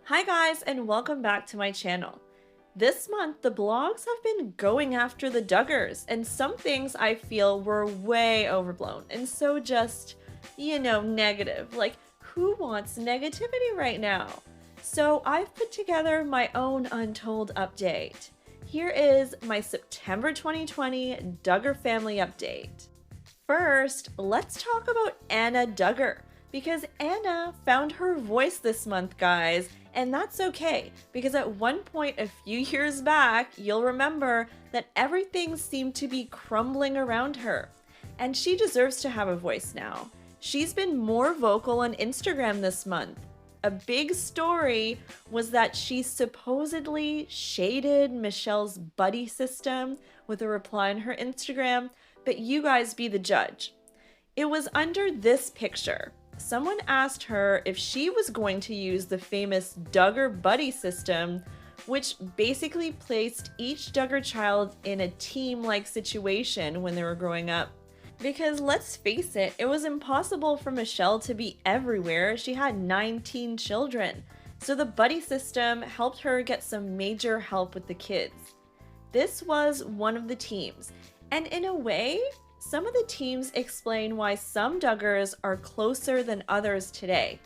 Hi guys, and welcome back to my channel. This month, the blogs have been going after the Duggars, and some things I feel were way overblown and so just, negative. Like, who wants negativity right now? So I've put together my own untold update. Here is my September 2020 Duggar family update. First, let's talk about Anna Duggar, because Anna found her voice this month, guys, and that's okay, because at one point a few years back, you'll remember that everything seemed to be crumbling around her, and she deserves to have a voice now. She's been more vocal on Instagram this month. A big story was that she supposedly shaded Michelle's buddy system with a reply on her Instagram, but you guys be the judge. It was under this picture. Someone asked her if she was going to use the famous Duggar buddy system, which basically placed each Duggar child in a team-like situation when they were growing up. Because let's face it, it was impossible for Michelle to be everywhere. She had 19 children. So the buddy system helped her get some major help with the kids. This was one of the teams. And in a way, some of the teams explain why some Duggars are closer than others today.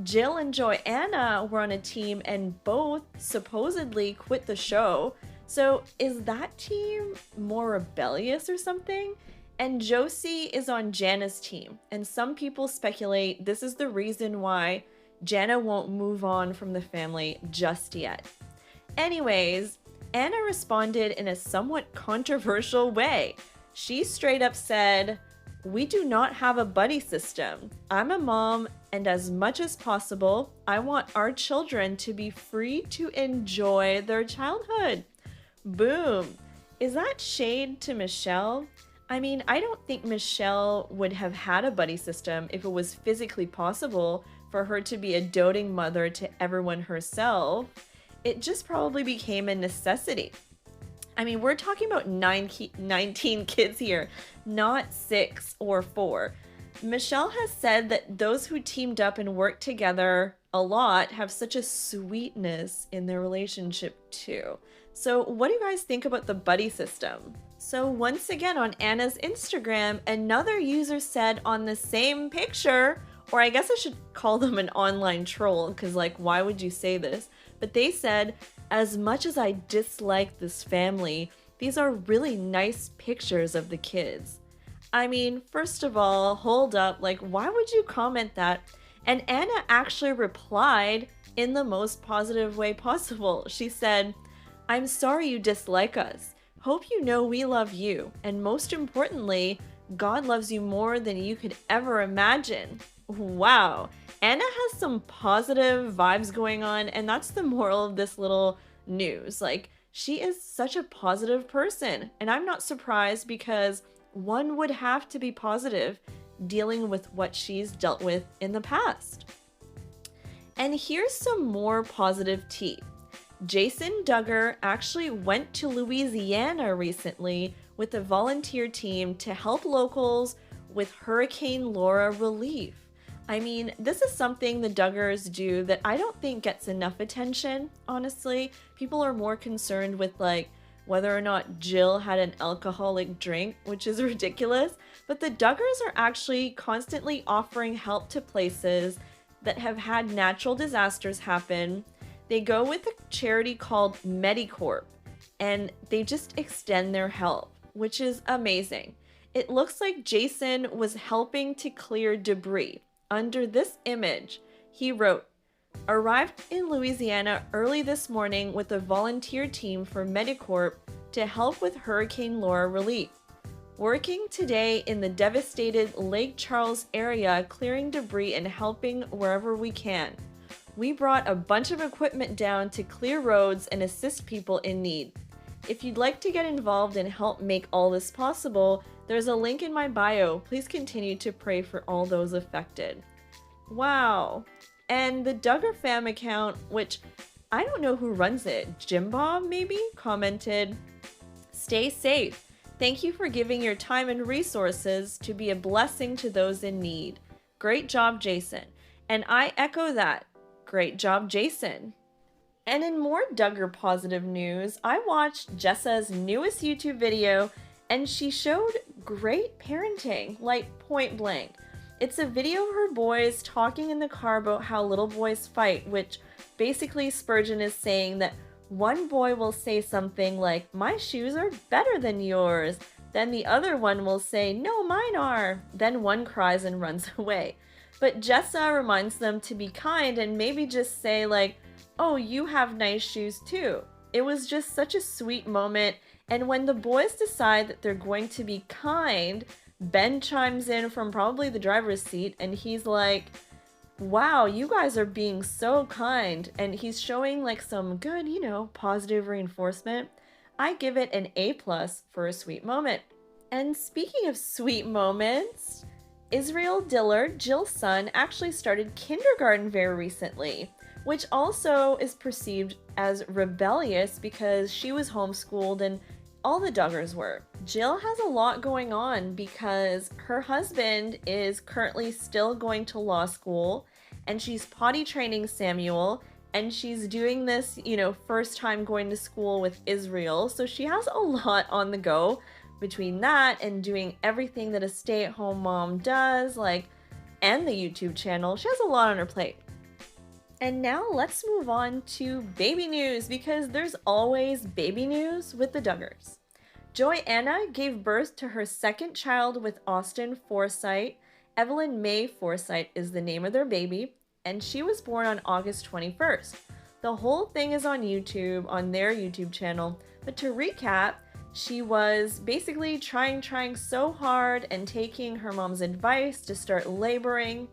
Jill and Joanna were on a team and both supposedly quit the show. So is that team more rebellious or something? And Josie is on Jana's team, and some people speculate this is the reason why Jana won't move on from the family just yet. Anyways, Anna responded in a somewhat controversial way. She straight up said, "We do not have a buddy system. I'm a mom, and as much as possible, I want our children to be free to enjoy their childhood." Boom. Is that shade to Michelle? I mean, I don't think Michelle would have had a buddy system if it was physically possible for her to be a doting mother to everyone herself. It just probably became a necessity. I mean, we're talking about 19 kids here, not 6 or 4. Michelle has said that those who teamed up and worked together a lot have such a sweetness in their relationship too. So what do you guys think about the buddy system? So once again on Anna's Instagram, another user said on the same picture, or I guess I should call them an online troll, because like, why would you say this? But they said, "As much as I dislike this family, these are really nice pictures of the kids." I mean, first of all, hold up, like why would you comment that? And Anna actually replied in the most positive way possible. She said, "I'm sorry you dislike us. Hope you know we love you, and most importantly, God loves you more than you could ever imagine." Wow, Anna has some positive vibes going on, and that's the moral of this little news. Like, she is such a positive person, and I'm not surprised because one would have to be positive dealing with what she's dealt with in the past. And here's some more positive tea. Jason Duggar actually went to Louisiana recently with a volunteer team to help locals with Hurricane Laura relief. I mean, this is something the Duggars do that I don't think gets enough attention, honestly. People are more concerned with like whether or not Jill had an alcoholic drink, which is ridiculous, but the Duggars are actually constantly offering help to places that have had natural disasters happen. They go with a charity called Medicorp, and they just extend their help, which is amazing. It looks like Jason was helping to clear debris. Under this image, he wrote, "Arrived in Louisiana early this morning with a volunteer team for Medicorp to help with Hurricane Laura relief. Working today in the devastated Lake Charles area, clearing debris and helping wherever we can. We brought a bunch of equipment down to clear roads and assist people in need. If you'd like to get involved and help make all this possible, there's a link in my bio. Please continue to pray for all those affected." Wow. And the Duggar fam account, which I don't know who runs it, Jim Bob maybe, commented, "Stay safe. Thank you for giving your time and resources to be a blessing to those in need. Great job, Jason." And I echo that. Great job, Jason. And in more Duggar positive news, I watched Jessa's newest YouTube video and she showed great parenting, like point blank. It's a video of her boys talking in the car about how little boys fight, which basically Spurgeon is saying that one boy will say something like, "My shoes are better than yours." Then the other one will say, "No, mine are." Then one cries and runs away. But Jessa reminds them to be kind and maybe just say like, "Oh, you have nice shoes too." It was just such a sweet moment. And when the boys decide that they're going to be kind, Ben chimes in from probably the driver's seat and he's like, "Wow, you guys are being so kind." And he's showing like some good, positive reinforcement. I give it an A+ for a sweet moment. And speaking of sweet moments, Israel Dillard, Jill's son, actually started kindergarten very recently, which also is perceived as rebellious because she was homeschooled and all the Duggars were. Jill has a lot going on because her husband is currently still going to law school and she's potty training Samuel and she's doing this, first time going to school with Israel. So she has a lot on the go between that and doing everything that a stay-at-home mom does, and the YouTube channel. She has a lot on her plate. And now let's move on to baby news because there's always baby news with the Duggars. Joy-Anna gave birth to her second child with Austin Forsythe. Evelyn May Forsythe is the name of their baby, and she was born on August 21st. The whole thing is on YouTube, on their YouTube channel. But to recap, she was basically trying so hard and taking her mom's advice to start laboring.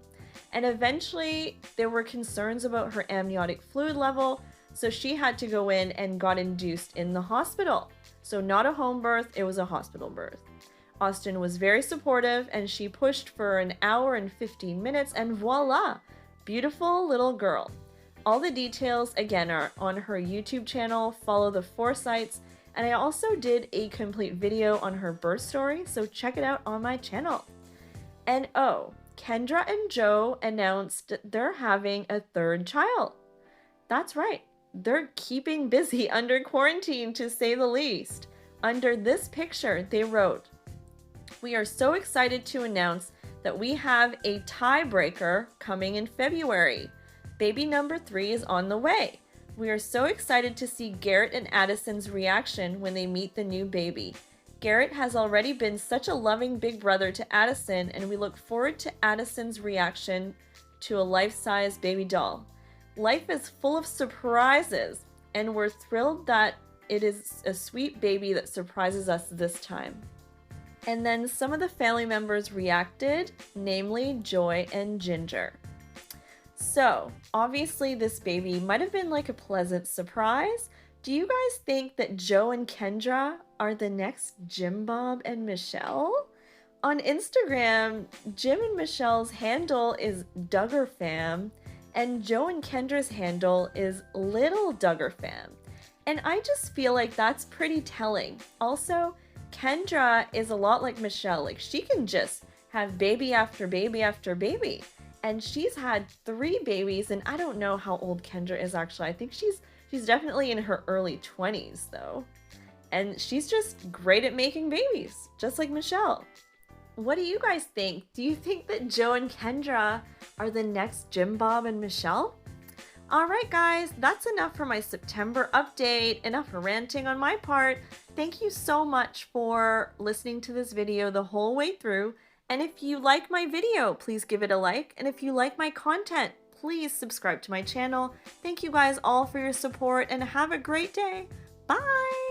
And eventually there were concerns about her amniotic fluid level, so she had to go in and got induced in the hospital. So not a home birth, it was a hospital birth. Austin was very supportive and she pushed for an hour and 15 minutes and voila, beautiful little girl. All the details again are on her YouTube channel, follow the Forsythes, and I also did a complete video on her birth story, so check it out on my channel. And Kendra and Joe announced that they're having a third child. That's right, they're keeping busy under quarantine to say the least. Under this picture, they wrote, "We are so excited to announce that we have a tiebreaker coming in February. Baby number 3 is on the way. We are so excited to see Garrett and Addison's reaction when they meet the new baby. Garrett has already been such a loving big brother to Addison, and we look forward to Addison's reaction to a life-size baby doll. Life is full of surprises, and we're thrilled that it is a sweet baby that surprises us this time." And then some of the family members reacted, namely Joy and Ginger. So, obviously this baby might have been like a pleasant surprise. Do you guys think that Joe and Kendra are the next Jim Bob and Michelle? On Instagram, Jim and Michelle's handle is Duggar Fam, and Joe and Kendra's handle is Little Duggar Fam. And I just feel like that's pretty telling. Also, Kendra is a lot like Michelle. Like, she can just have baby after baby after baby. And she's had 3 babies, and I don't know how old Kendra is actually. I think she's definitely in her early 20s though. And she's just great at making babies, just like Michelle. What do you guys think? Do you think that Joe and Kendra are the next Jim Bob and Michelle? Alright guys, that's enough for my September update. Enough ranting on my part. Thank you so much for listening to this video the whole way through. And if you like my video, please give it a like. And if you like my content, please subscribe to my channel. Thank you guys all for your support and have a great day. Bye!